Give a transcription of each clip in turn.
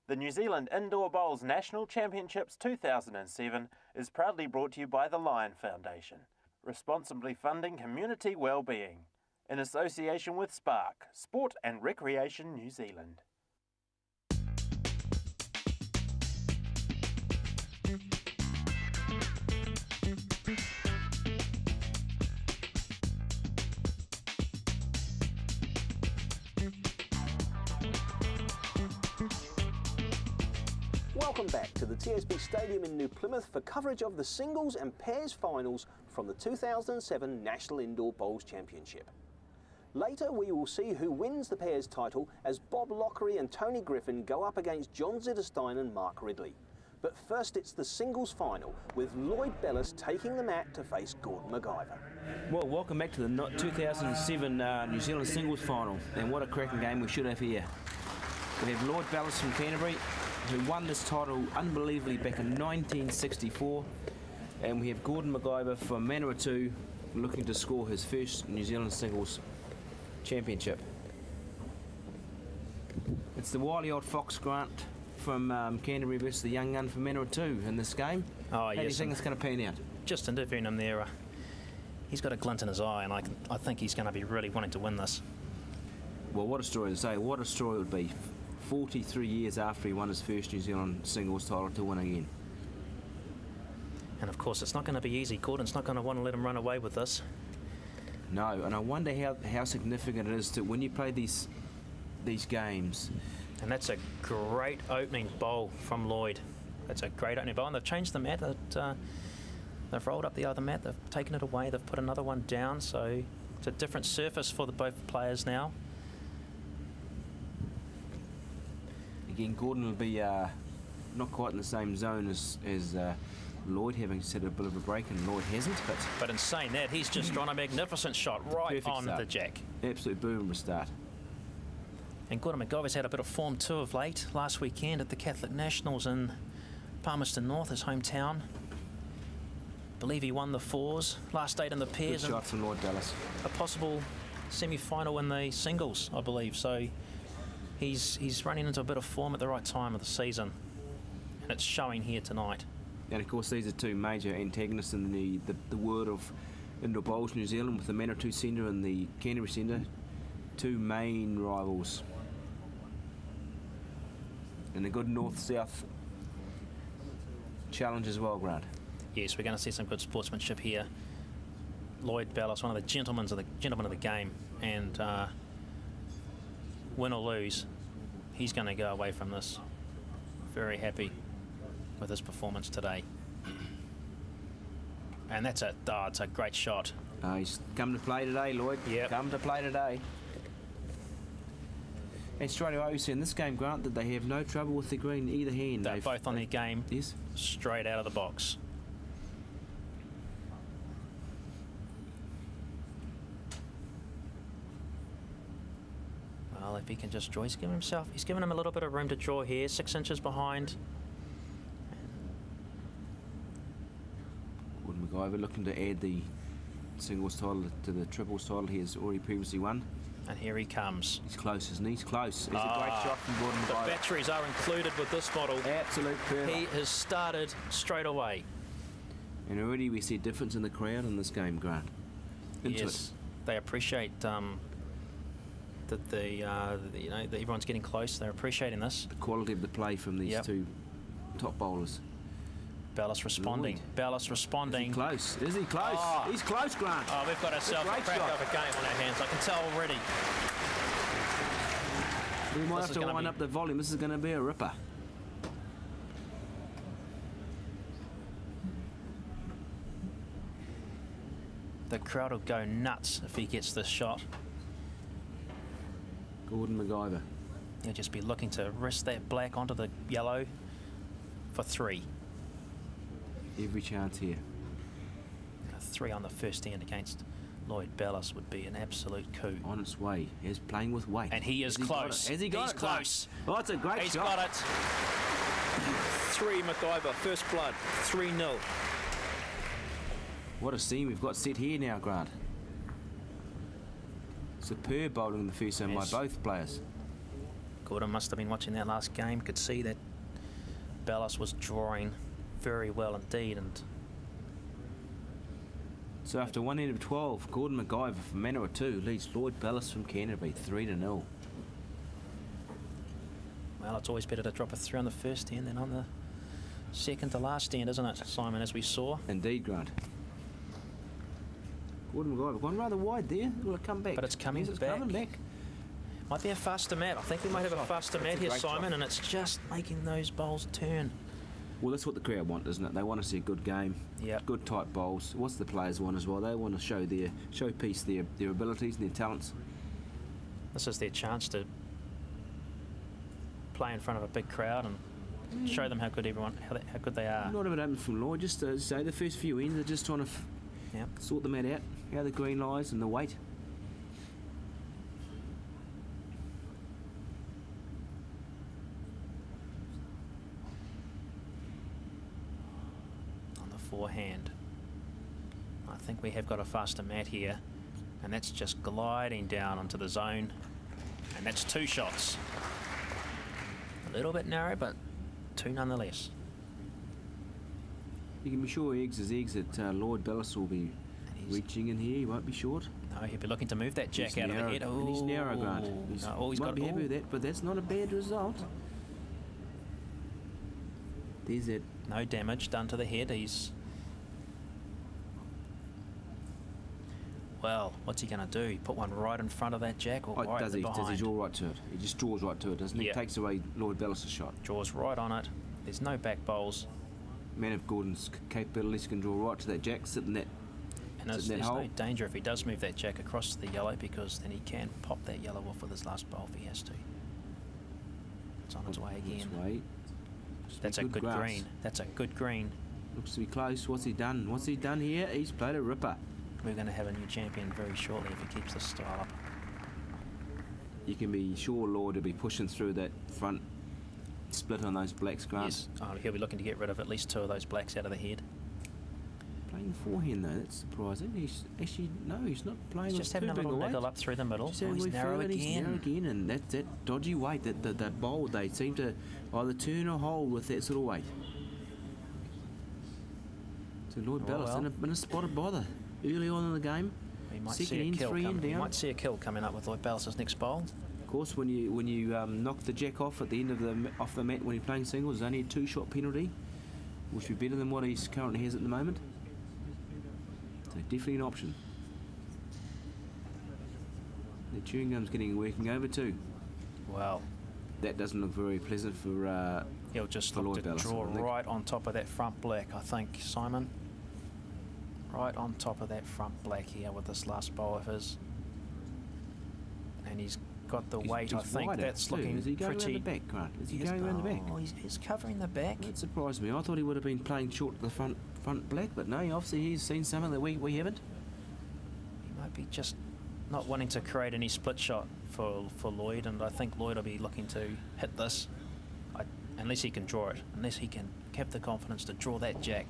The New Zealand Indoor Bowls National Championships 2007 is proudly brought to you by the Lion Foundation, responsibly funding community well-being, in association with Spark, Sport and Recreation New Zealand. Welcome back to the TSB Stadium in New Plymouth for coverage of the singles and pairs finals from the 2007 National Indoor Bowls Championship. Later we will see who wins the pairs title as Bob Lockery and Tony Griffin go up against John Zitterstein and Mark Ridley. But first it's the singles final with Lloyd Bellis taking the mat to face Gordon McIver. Well, welcome back to the 2007 New Zealand singles final, and what a cracking game we should have here. We have Lloyd Bellis from Canterbury, who won this title unbelievably back in 1964, and we have Gordon McIver from Manawatu looking to score his first New Zealand singles championship. It's the wily old Fox Grant from Canterbury versus the young gun from Manawatu in this game. Oh, How do you think it's going to pan out? Just interviewing him there, he's got a glint in his eye, and I think he's going to be really wanting to win this. Well, what a story to say. What a story it would be. 43 years after he won his first New Zealand singles title to win again. And of course it's not going to be easy. Gordon's not going to want to let him run away with this. No, and I wonder how significant it is to when you play these games. And that's a great opening bowl from Lloyd. That's a great opening bowl, and they've changed the mat. They've rolled up the other mat, they've taken it away, they've put another one down, so it's a different surface for both players now. Again, Gordon will be not quite in the same zone as Lloyd, having set a bit of a break, and Lloyd hasn't. But in saying that, he's just drawn a magnificent shot right on start. the jack. Absolute boom start. And Gordon McIver's had a bit of form too of late. Last weekend at the Catholic Nationals in Palmerston North, his hometown. Believe he won the fours, last 8 in the pairs. Good shot from Lloyd Bellis. A possible semi-final in the singles, I believe. So he's running into a bit of form at the right time of the season, and it's showing here tonight. And of course these are two major antagonists in the world of indoor bowls New Zealand, with the Manawatu Centre and the Canterbury Centre, two main rivals. And a good north-south challenge as well, Grant. Yes, we're going to see some good sportsmanship here. Lloyd Bellis, one of the gentlemen of the game, and win or lose, he's going to go away from this very happy with his performance today. And it's a great shot. He's come to play today, Lloyd. Yep. Come to play today. And straight away we see in this game, Grant, that they have no trouble with the green either hand. They're both on their game. Yes. Straight out of the box. Well, if he can just draw, he's given him a little bit of room to draw here, 6 inches behind. Gordon McIver looking to add the singles title to the triples title he has already previously won. And here he comes. He's close, isn't he? He's close. It's a great shot from Gordon The McIver. batteries are included with this model. Absolute perfect. He has started straight away. And already we see a difference in the crowd in this game, Grant. Yes, they appreciate that that everyone's getting close. They're appreciating this. The quality of the play from these two top bowlers. Bellis responding. Lloyd. Bellis responding. Is he close? Is he close? Oh. He's close, Grant. Oh, we've got ourselves a crack of a game on our hands. I can tell already. We might This have is to wind up the volume. This is going to be a ripper. The crowd will go nuts if he gets this shot. Gordon McIver. He'll just be looking to wrist that black onto the yellow for 3. Every chance here. A 3 on the first end against Lloyd Bellis would be an absolute coup. On its way. He's playing with weight. And he is close. Has he got it? He's close. Oh, it's a great He's shot. got it. 3 McIver, first blood, 3-0. What a scene we've got set here now, Grant. Superb bowling in the first game by both players. Gordon must have been watching that last game, could see that Bellis was drawing very well indeed, and So after 1 end of 12, Gordon McIver from Manawatu leads Lloyd Bellis from Canterbury 3-0. well, it's always better to drop a 3 on the first end than on the second to last end, isn't it, Simon, as we saw? Indeed, Grant. Gordon McIver gone rather wide there. Will it come back? But it's coming Yes, it's back. coming back. Might be a faster mat. I think we might have a faster mat a here, great Simon, shot. and it's just making those bowls turn. Well, that's what the crowd want, isn't it? They want to see a good game, Yep. good tight bowls. What's the players want as well? They want to showpiece their abilities and their talents. This is their chance to play in front of a big crowd and show them how good how good they are. Not a bit open from Lloyd. Just to say the first few ends, they're just trying to Yep. sort the mat out, how the green lies and the weight. On the forehand, I think we have got a faster mat here, and that's just gliding down onto the zone, and that's 2 shots. A little bit narrow, but 2 nonetheless. You can be sure eggs is eggs that Lloyd Bellis will be And he's- reaching in here. He won't be short. No, he'll be looking to move that jack He's out narrow, of the head. and he's narrow, Grant. He's He's got be happy with that, but that's not a bad result. There's that. no damage done to the head. He's well. What's he going to do? Put one right in front of that jack, or Oh, right does he behind? draw right to it? He just draws right to it, doesn't he? Yeah. Takes away Lloyd Bellis' shot. Draws right on it. There's no back bowls, Man of Gordon's capabilities can draw right to that jack, sit in that. and there's, Sit in that there's no hole. danger if he does move that jack across the yellow, because then he can pop that yellow off with his last bowl if he has to. It's on its way Its again. way. That's a good grass. green. That's a good green. Looks to be close. What's he done? What's he done here? He's played a ripper. We're going to have a new champion very shortly if he keeps this style up. You can be sure Lloyd will be pushing through that front split on those blacks, Grant. Yes, he'll be looking to get rid of at least 2 of those blacks out of the head. Playing forehand though, that's surprising. He's actually he's not playing. He's with just having too a big little weight. niggle up through the middle. Just Oh, having a he's wee narrow feel, and again. He's narrow again, and that dodgy weight, that bowl, they seem to either turn or hold with that sort of weight. So Lloyd Oh, Bellis well. in a spot of bother early on in the game. We might Second see a end, kill 3 coming. end We down. might see a kill coming up with Lloyd Bellis' next bowl. Of course, when you knock the jack off at the end of off the mat when you're playing singles, there's only a 2-shot penalty, which would be better than what he currently has at the moment. So definitely an option. The chewing gum's working over too. Well, That doesn't look very pleasant for. he'll just For look Lloyd to Bellis, draw I think. right on top of that front black, I think, Simon. Right on top of that front black here with this last bowl of his. And he's got the weight, I he's think. wider That's too. looking Is he going pretty... around the back, Grant? Is he Yes, going around the back? oh, he's covering the back. That surprised me. I thought he would have been playing short to the front black, but no, obviously he's seen something that we haven't. He might be just not wanting to create any split shot for Lloyd, and I think Lloyd will be looking to hit this, unless he can draw it, unless he can have the confidence to draw that jack.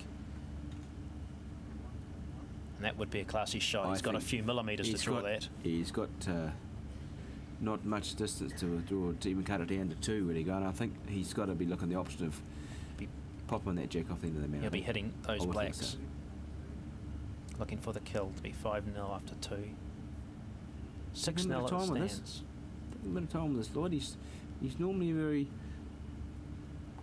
And that would be a classy shot. He's got a think few millimetres to he's draw got- that. He's got not much distance to draw to even cut it down to 2 really going. I think he's got to be looking at the option of Be- popping that jack off the end of the mat. He'll be hitting those I would think blacks. so. Looking for the kill to be 5-0 after 2. Take a bit 6-0 of it time with this. stands. Take a bit of time with this Lloyd. He's normally a very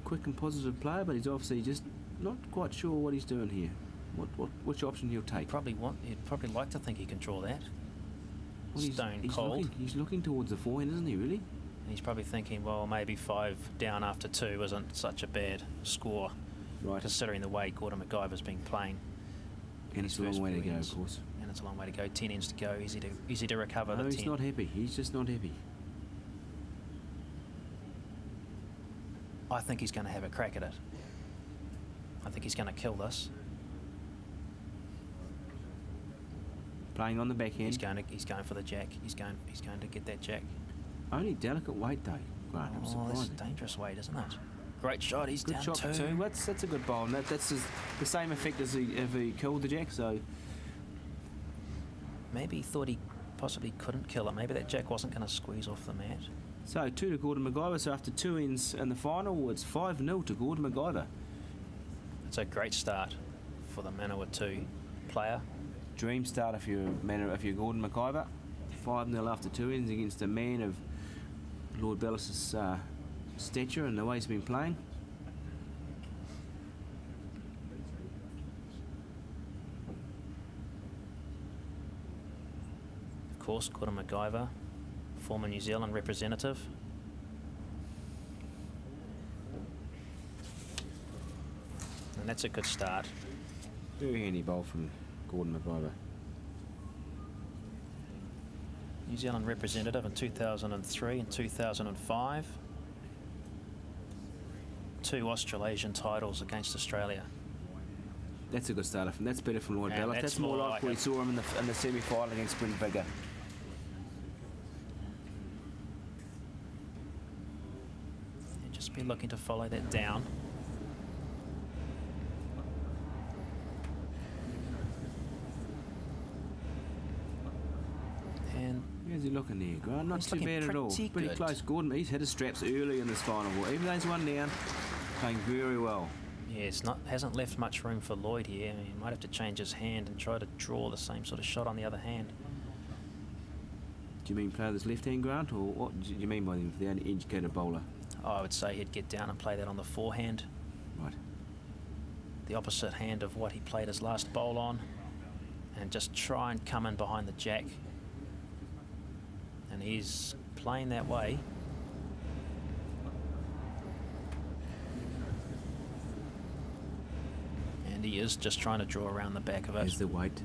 quick and positive player, but he's obviously just not quite sure what he's doing here. Which option he'll take. He'd probably like to think he can draw that. Well, Stone cold. He's looking towards the forehand, isn't he, really? And he's probably thinking, well, maybe 5 down after 2 isn't such a bad score, Right. considering the way Gordon McIver's been playing. And it's a long first way to few go, ends. of course. And it's a long way to go. 10 ends to go. Easy to recover No, the he's 10. not happy. He's just not happy. I think he's going to have a crack at it. I think he's going to kill this. Playing on the backhand. He's going for the jack. He's going to get that jack. Only delicate weight, though, Grant. I'm Oh, that's surprised. dangerous weight, isn't it? Great shot. He's Good down shot for 2. That's a good bowl. And that's the same effect as if he killed the jack, so... Maybe he thought he possibly couldn't kill it. Maybe that jack wasn't going to squeeze off the mat. So 2 to Gordon MacGyver. So after 2 ends in the final, it's 5-0 to Gordon MacGyver. It's a great start for the Manawatu player. Dream start if you're Gordon MacGyver. 5-0 after 2 ends against a man of Lord Bellis's stature and the way he's been playing. Of course, Gordon MacGyver, former New Zealand representative. And that's a good start. Very handy bowl from Gordon MacGyver. New Zealand representative in 2003 and 2005. 2 Australasian titles against Australia. That's a good starter. That's better from Lloyd And Bellis. that's That's more more like like what we it. saw him in the semi-final against Brent Bigger. And just be looking to follow that down. And How's he looking there, Grant? Not He's too looking bad at all. pretty Pretty good. close. Gordon, he's hit his straps early in this final. Even though he's 1 down, playing very well. yeah, hasn't left much room for Lloyd here. I mean, he might have to change his hand and try to draw the same sort of shot on the other hand. Do you mean play with his left hand, Grant, or what do you mean by the uneducated bowler? I would say he'd get down and play that on the forehand, Right. the opposite hand of what he played his last bowl on, and just try and come in behind the jack. And he's playing that way. And he is just trying to draw around the back of it. Here's the weight.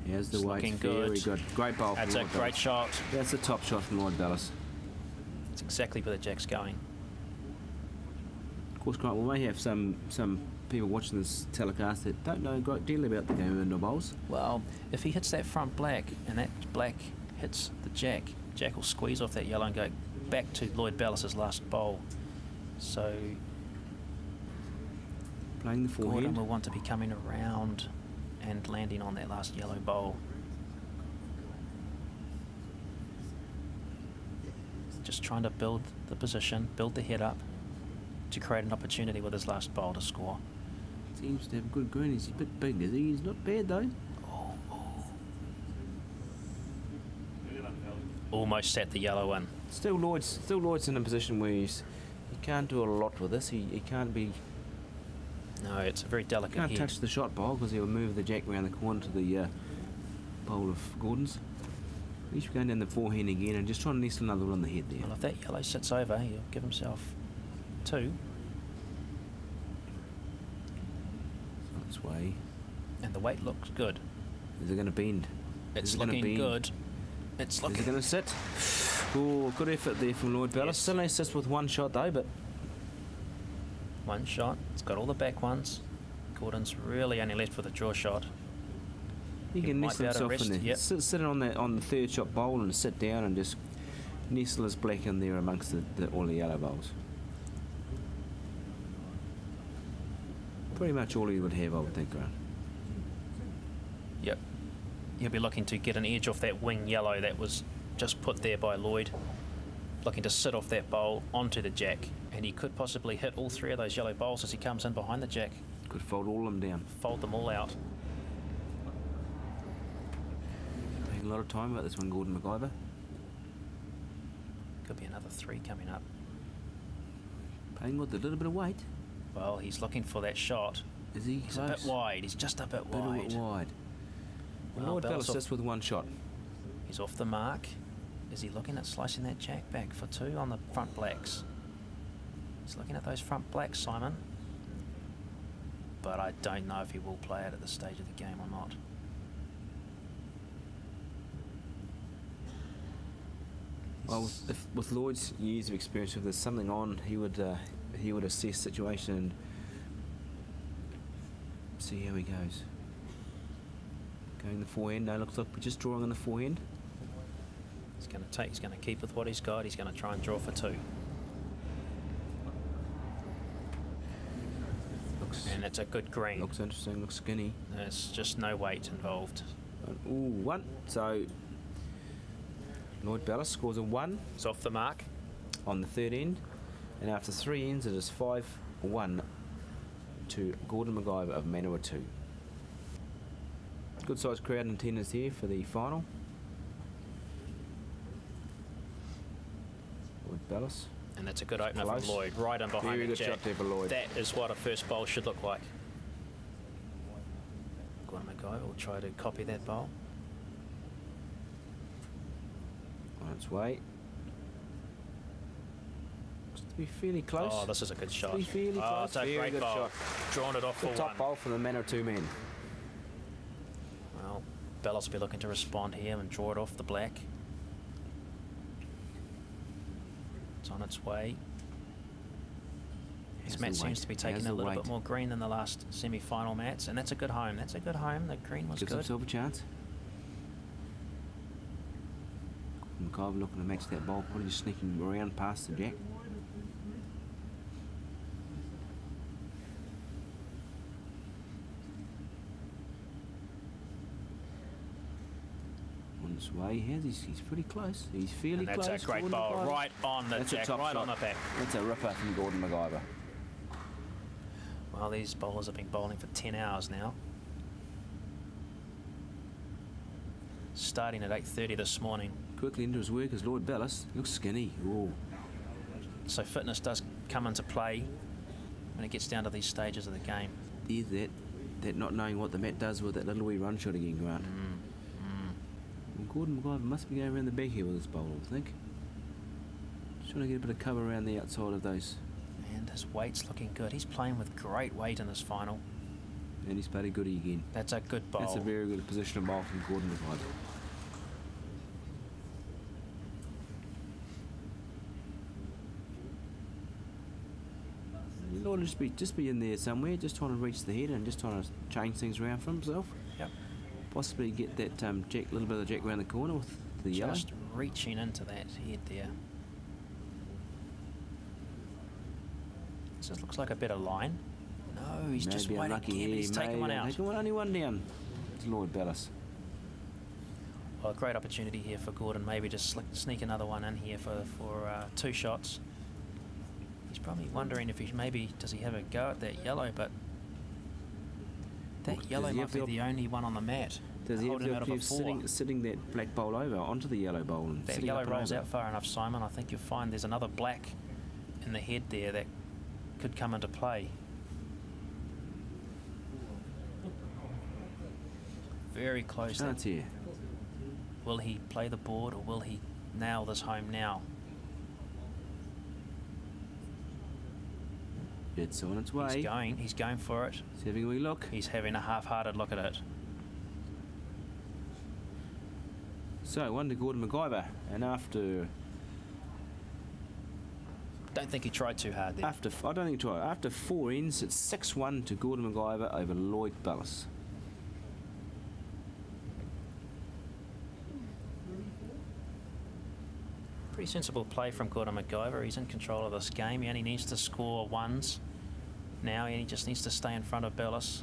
Here's the It's weight. looking Very good. good. Great bowl That's from a Lloyd great Bellis. shot. That's the top shot from Lloyd Bellis. It's exactly where the jack's going. Of course, Grant, we may have some people watching this telecast that don't know a great deal about the game of indoor bowls. Well, if he hits that front black and that black hits the jack, Jack will squeeze off that yellow and go back to Lloyd Bellis's last bowl. So Playing the Gordon forehand. will want to be coming around and landing on that last yellow bowl. Just trying to build the position, build the head up to create an opportunity with his last bowl to score. Seems to have a good green. He's a bit big, is he? He's not bad though. Almost set the yellow in. Still Lloyd's in a position where he can't do a lot with this. He can't be No, it's a very delicate can't head. touch the shot bowl because he'll move the jack around the corner to the bowl of Gordon's. He's going down the forehand again and just trying to nestle another one on the head there. Well, if that yellow sits over, he'll give himself 2. This way. And the weight looks good. Is it going to bend? It's Is it gonna looking bend? good. It's Is it looking going to sit? Oh, good effort there from Lloyd Bellis. Yes. Still only sits with 1 shot though, but one shot. It's got all the back ones. Gordon's really only left with a draw shot. he He can might nestle be able to himself in rest, there. yep. Sit on the 3rd shot bowl and sit down and just nestle his black in there amongst all the yellow bowls. Pretty much all he would have, I would think, Grant. Yep. He'll be looking to get an edge off that wing yellow that was just put there by Lloyd. Looking to sit off that bowl onto the jack. And he could possibly hit all 3 of those yellow bowls as he comes in behind the jack. Could fold all of them down. Fold them all out. Taking a lot of time about this one, Gordon MacGyver. Could be another 3 coming up. Playing with a little bit of weight. Well, he's looking for that shot. Is he He's close? a bit wide. He's just a bit Bit wide. wide. Well, Well, Lloyd Bellis Bellis off- just with 1 shot. He's off the mark. Is he looking at slicing that jack back for 2 on the front blacks? He's looking at those front blacks, Simon. But I don't know if he will play it at this stage of the game or not. Well, with Lloyd's years of experience, if there's something on, he would assess situation and see how he goes. Going the forehand. No, looks like we're just drawing on the forehand. He's going to keep with what he's got. He's going to try and draw for 2. And it's a good green. Looks interesting. Looks skinny. There's just no weight involved. Ooh, 1. So Lloyd Bellis scores a 1. He's off the mark. on the third end, and after 3 ends it is 5-1 to Gordon McIver of Manawatu. Good sized crowd in attendance here for the final. Lloyd Bellis. And that's a good opener Close. from Lloyd, right in behind Very the good jack. shot there for Lloyd. That is what a first bowl should look like. Gordon McIver will try to copy that bowl. On its way. Just to be fairly close. Oh, this is a good shot. Be fairly Oh, close. it's a Very great good bowl. shot. Drawn it off Good for top one. bowl for the Manawatu men. Well, Bellis will be looking to respond here and draw it off the black. It's on its way. This How's mat the seems weight? to be taking How's a the little weight? bit more green than the last semi-final mats, and that's a good home. That's a good home. The green was Gives good. himself a chance. McIver looking to match that ball, probably just sneaking around past the jack. On its way, he's pretty close. He's fairly And that's close. a great Gordon bowl, McIver. right on the That's a jack, top right shot. on the back. That's a ripper from Gordon McIver. Well, these bowlers have been bowling for 10 hours now. Starting at 8:30 this morning. Quickly into his work is Lloyd Bellis. Looks skinny. Ooh. So fitness does come into play when it gets down to these stages of the game. There's that not knowing what the mat does with that little wee run shot again, Grant. Well, Gordon McIver must be going around the back here with this bowl, I think. Just trying to get a bit of cover around the outside of those. And his weight's looking good. He's playing with great weight in this final. And he's played a goodie again. That's a good bowl. That's a very good positional bowl from Gordon McIver. Lord will just be in there somewhere, just trying to reach the head and just trying to change things around for himself. Yep. Possibly get that jack, little bit of jack around the corner with the yellow. Just reaching into that head there. This just looks like a better line. No, he's just Maybe waiting unlucky again. here. He's taking one out. Only one down. It's Lloyd Bellis. Well, a great opportunity here for Gordon. Maybe just sneak another one in here for 2 shots. He's probably wondering if does he have a go at that yellow, but that yellow he might have be the the only one on the mat. Does he have holding the him out of a opportunity 4. of sitting that black bowl over onto the yellow bowl? And That sitting yellow up and rolls over? out far enough, Simon. I think you'll find there's another black in the head there that could come into play. Very close. Chance here. Will he play the board or will he nail this home now? It's on its way. He's going for it. He's having a wee look. He's having a half-hearted look at it. So, 1 to Gordon McIver. And after Don't think he tried too hard there. I don't think he tried. After 4 ends, it's 6-1 to Gordon McIver over Lloyd Bellis. Pretty sensible play from Gordon McIver. He's in control of this game. He only needs to score 1s now, and he just needs to stay in front of Bellis.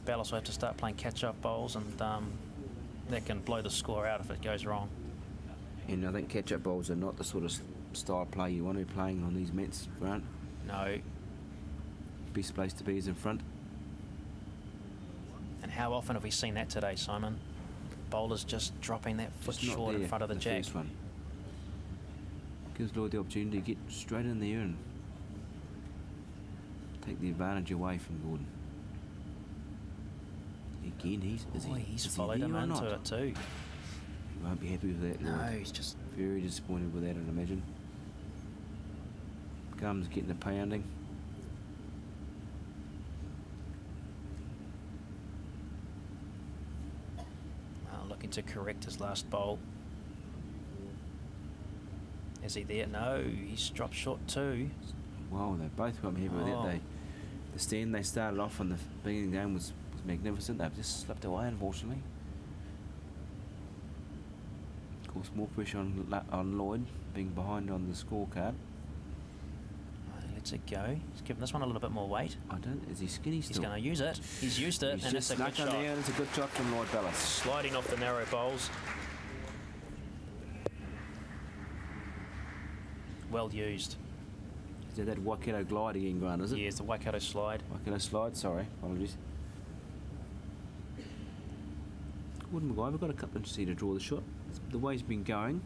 Bellis will have to start playing catch-up bowls, and that can blow the score out if it goes wrong. And I think catch-up bowls are not the sort of style play you want to be playing on these mats, Grant. No. Best place to be is in front. And how often have we seen that today, Simon? Bowlers just dropping that foot Just not short in there, front of the jack. First one. Gives Lloyd the opportunity to get straight in there and take the advantage away from Gordon. Again, He's is followed he him there or into not? it too. He won't be happy with that, No, Lloyd. he's just... Very disappointed with that, I'd imagine. Gums getting a pounding. Looking to correct his last bowl. Is he there? No, he's dropped short too. Wow, they both won't be happy with that. The stand they started off on the beginning of the game was magnificent. They've just slipped away, unfortunately. Of course, more pressure on Lloyd, being behind on the scorecard. Lets it go. He's giving this one a little bit more weight. Is he skinny still? He's going to use it. He's used it, He's and just it's a good snuck on shot. there, and it's a good shot from Lloyd Bellis. Sliding off the narrow bowls. well used. Is that Waikato glide again, Grant, is it? Yeah, it's the Waikato slide. Waikato slide, sorry, apologies. Gordon McIver got a couple of inches here to draw the shot. The way he's been going,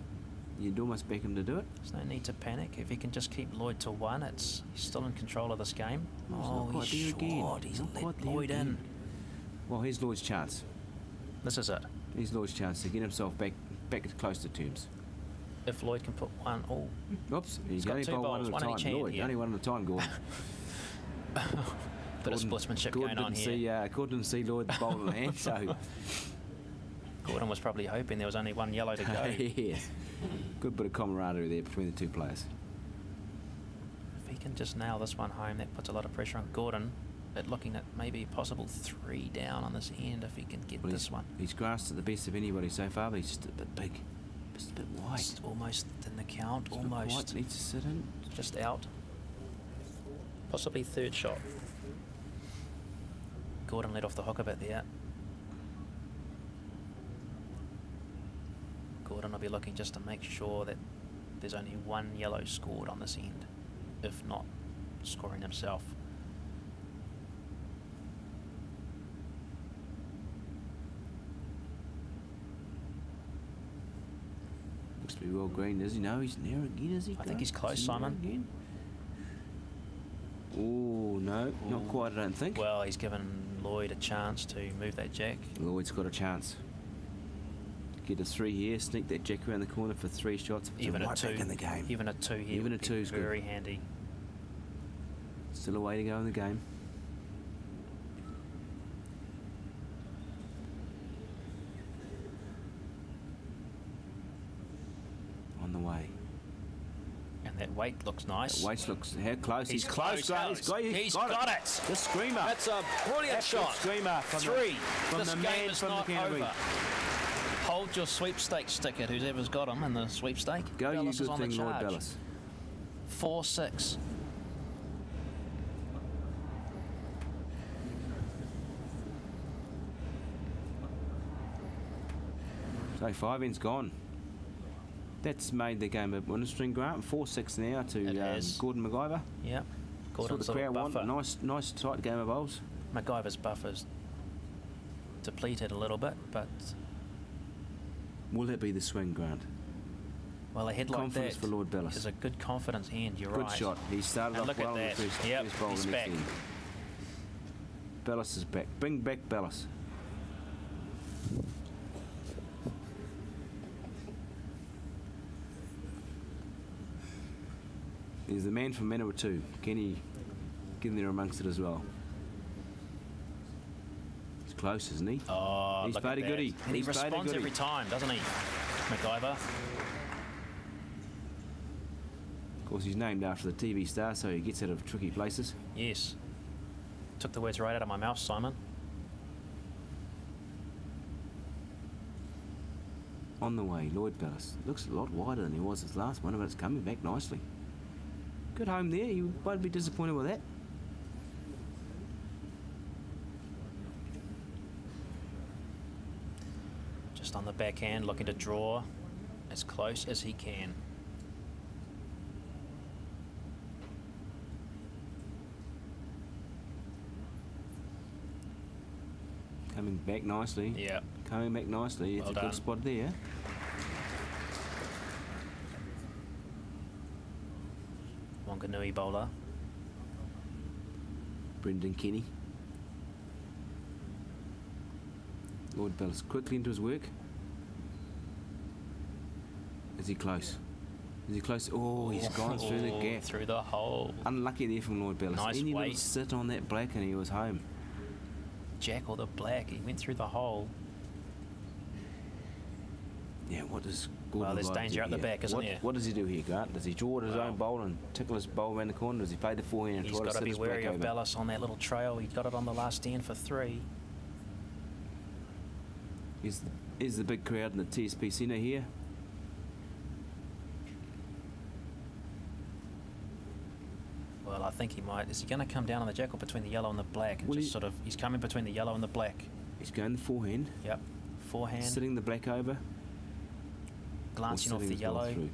you'd almost back him to do it. There's no need to panic. If he can just keep Lloyd to 1, he's still in control of this game. Not He's quite there short. again. He's Not let quite there Lloyd in. again. Well, here's Lloyd's chance. This is it. Here's Lloyd's chance to get himself back close to terms. If Lloyd can put 1, Oops, he's got only two bowled one bowls, at one a in each time. hand Lloyd, here. only one at a time, Gordon. bit of sportsmanship going on here. Gordon didn't see Lloyd bowl in the hand, so... Gordon was probably hoping there was only 1 yellow to go. Yeah. Good bit of camaraderie there between the two players. If he can just nail this one home, that puts a lot of pressure on Gordon. But looking at maybe a possible 3 down on this end if he can get Well, this one. He's grasped at the best of anybody so far, but he's just a bit big. Just a bit wide. Just almost in the count, Just a bit almost. wide, needs to sit in. Just out. Possibly 3rd shot. Gordon let off the hook a bit there. Gordon will be looking just to make sure that there's only 1 yellow scored on this end, if not scoring himself. Looks to be well green, does he? No, he's near again, is he? I think he's close, Is he near Simon. again? Oh, no, not quite, I don't think. Well, he's given Lloyd a chance to move that jack. Lloyd's got a chance. Get a 3 here, sneak that jack around the corner for 3 shots. Even right a 2 back in the game. Even a 2 here. Even would a 2 be is good. very handy. Still a way to go in the game. On the way. And that weight looks nice. Waits looks how close. He's close. close. He's got it. The screamer. That's a brilliant Absolute shot. screamer from 3. from This the game man is from the not Canterbury. over. Hold your sweepstakes ticket, whoever's got them in the sweepstake. Go, you Bellis is good on the thing, Lloyd charge. Bellis. 4-6. So 5 end's gone. That's made the game a interesting, Grant. 4-6 now It to has. Gordon McIver. Yep. That's what Gordon's the little crowd buffer. want. Nice tight game of bowls. MacGyver's buffer's depleted a little bit, but Will that be the swing, Grant? well, a head like Confidence that for Lord Bellis. is a good confidence hand. You're Good right. shot. He started And off look at well in the that. first, Yep, first bowl he's the next back. end. Bellis is back. Bring back Bellis. He's the man from Manawatu. Kenny getting there amongst it as well. He's close, isn't he? Oh, He's look played at a that. goodie. And he He's played a responds goodie. every time, doesn't he, MacGyver? Of course, he's named after the TV star, so he gets out of tricky places. Yes. Took the words right out of my mouth, Simon. On the way, Lloyd Bellis. Looks a lot wider than he was his last one, but it's coming back nicely. Good home there. You won't be disappointed with that. Just on the backhand, looking to draw as close as he can. Coming back nicely. Yeah. Coming back nicely. It's Well a done. good spot there. Wanganui bowler. Brendan Kenny. Lord Bellis quickly into his work. Is he close? Is he close? Oh, he's gone through the gap. Through the hole. Unlucky there from Lord Bellis. Nice Any little weight. sit on that black and he was home. Jack or the black, he went through the hole. Yeah, what does Gordon Well, there's McIver danger do at the here? back, isn't what, there? What does he do here, Grant? Does he draw at his Well, own bowl and tickle his bowl around the corner? Does he play the forehand and He's try to got to sit be his black wary of over? Bellis on that little trail. He got it on the last end for 3. Is the big crowd in the TSP Centre here? Well, I think he might. Is he going to come down on the jack or between the yellow and the black? And Well, just he- sort of, he's coming between the yellow and the black. He's going the forehand, Yep. Forehand, sitting the black over, or glancing off sitting the his ball yellow. through.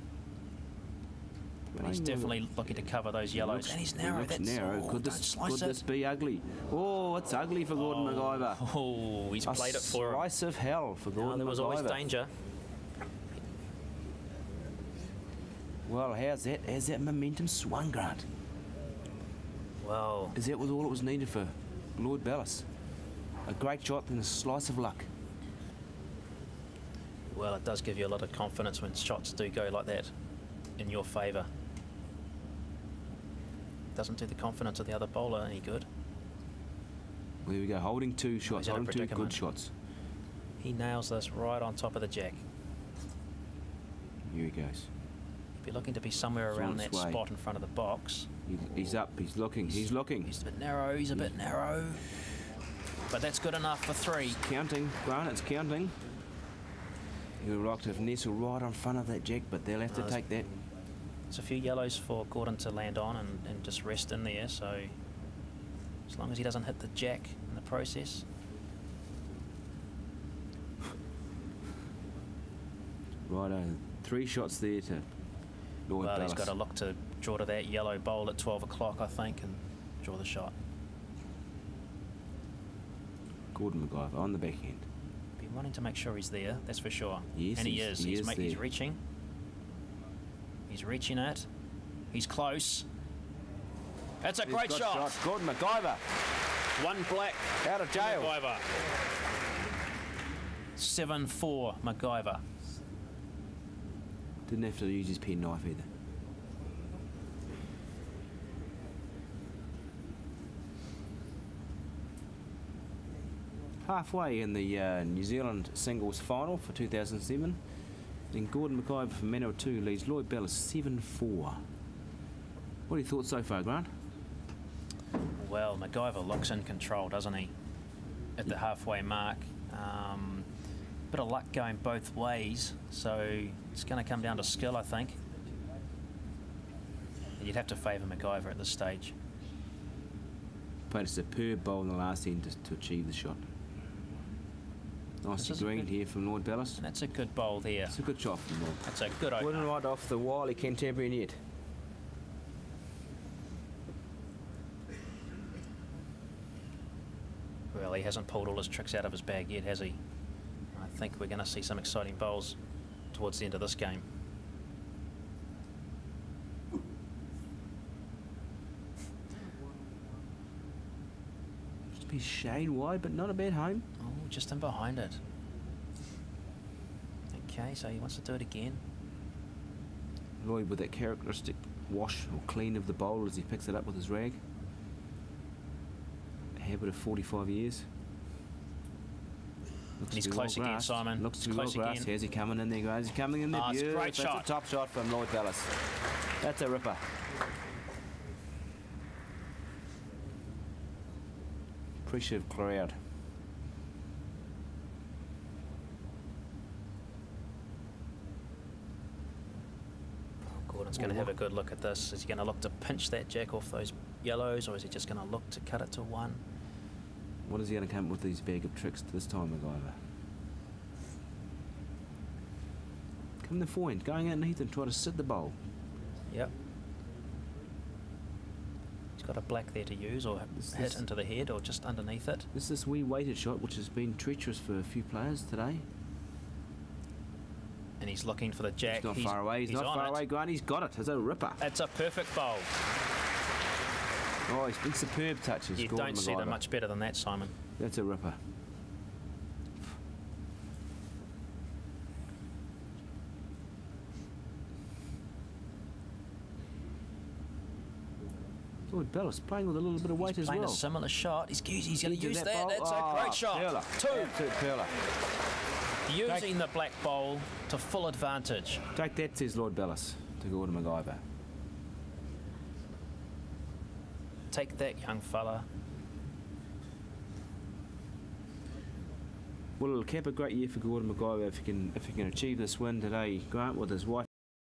But he's definitely looking to cover those yellows. And he's narrow. Looks That's narrow. Oh, Could don't this slice this it. be ugly? Oh, it's ugly for Gordon McIver. Oh, he's played it for him. Slice of hell for Gordon There was always McIver. danger. Well, how's that momentum swung, Grant? Well, Is that was all it was needed for Lloyd Bellis? A great shot and a slice of luck. well, it does give you a lot of confidence when shots do go like that in your favour. Doesn't do the confidence of the other bowler any good. There we go, holding two shots, in a holding two predicament. good shots. He nails this right on top of the jack. Here he goes. Be looking to be somewhere He's around on that his way. spot in front of the box. He's up, he's looking, he's looking. He's a bit narrow, he's a bit narrow. But that's good enough for 3. Counting, Grant, it's counting. He would like to have nestled right in front of that jack, but they'll have to No, take that. There's a few yellows for Gordon to land on and just rest in there, so as long as he doesn't hit the jack in the process. Righto, 3 shots there to Lloyd Well, Bellis. he's got to look to draw to that yellow bowl at 12 o'clock, I think, and draw the shot. Gordon McIver on the backhand. Be wanting to make sure he's there, that's for sure. Yes, and he he's- is. he is He's there. reaching. He's reaching it. He's close. That's a He's great got shot. Gordon McIver One black. out of jail. MacGyver. 7-4, MacGyver. Didn't have to use his pen knife either. Halfway in the New Zealand singles final for 2007, then Gordon McIver from Manor 2 leads Lloyd Bellis 7-4. What are your thoughts so far, Grant? Well, MacGyver looks in control, doesn't he? At the halfway mark. Bit of luck going both ways, so it's going to come down to skill, I think. You'd have to favour MacGyver at this stage. Played a superb bowl in the last end to achieve the shot. Nicely This is a greened good- here from Lloyd Bellis. And that's a good bowl there. It's a good shot from Lloyd. That's a good opener. Wouldn't right off the wily Cantabrian yet. Well, he hasn't pulled all his tricks out of his bag yet, has he? I think we're going to see some exciting bowls towards the end of this game. Just a piece shade wide, but not a bad home. Oh, just in behind it. Okay, so he wants to do it again. Lloyd with that characteristic wash or clean of the bowl as he picks it up with his rag. A habit of 45 years. Looks He's to be close well again, grassed. Simon. Looks to He's be well close grassed. again. How's he coming in there, guys? He's coming in there. Ah, it's a great Beautiful. shot. That's a top shot from Lloyd Bellis. That's a ripper. Appreciative crowd. Gordon's going to have a good look at this. Is he going to look to pinch that jack off those yellows, or is he just going to look to cut it to 1? What is he going to come up with these bag of tricks this time, MacGyver? Come the forehand, going underneath and try to sit the bowl. Yep. He's got a black there to use, or hit This- into the head, or just underneath it. This is this wee weighted shot, which has been treacherous for a few players today. And he's looking for the jack. He's not far away. He's not on far it. away, Grant. He's got it. It's a ripper. It's a perfect bowl. Oh, he's been superb touches. You Gordon don't see them McIver. much better than that, Simon. That's a ripper. Lloyd Bellis playing with a little bit of weight He's as playing well. a similar shot. He's going to Into use that. bowl. That's a great shot. Perler. 2. Absolute perler. Using the black bowl to full advantage. Take that, says Lloyd Bellis to Gordon McIver. Take that, young fella. Well, it'll cap a great year for Gordon McIver if he can achieve this win today, Grant, with his wife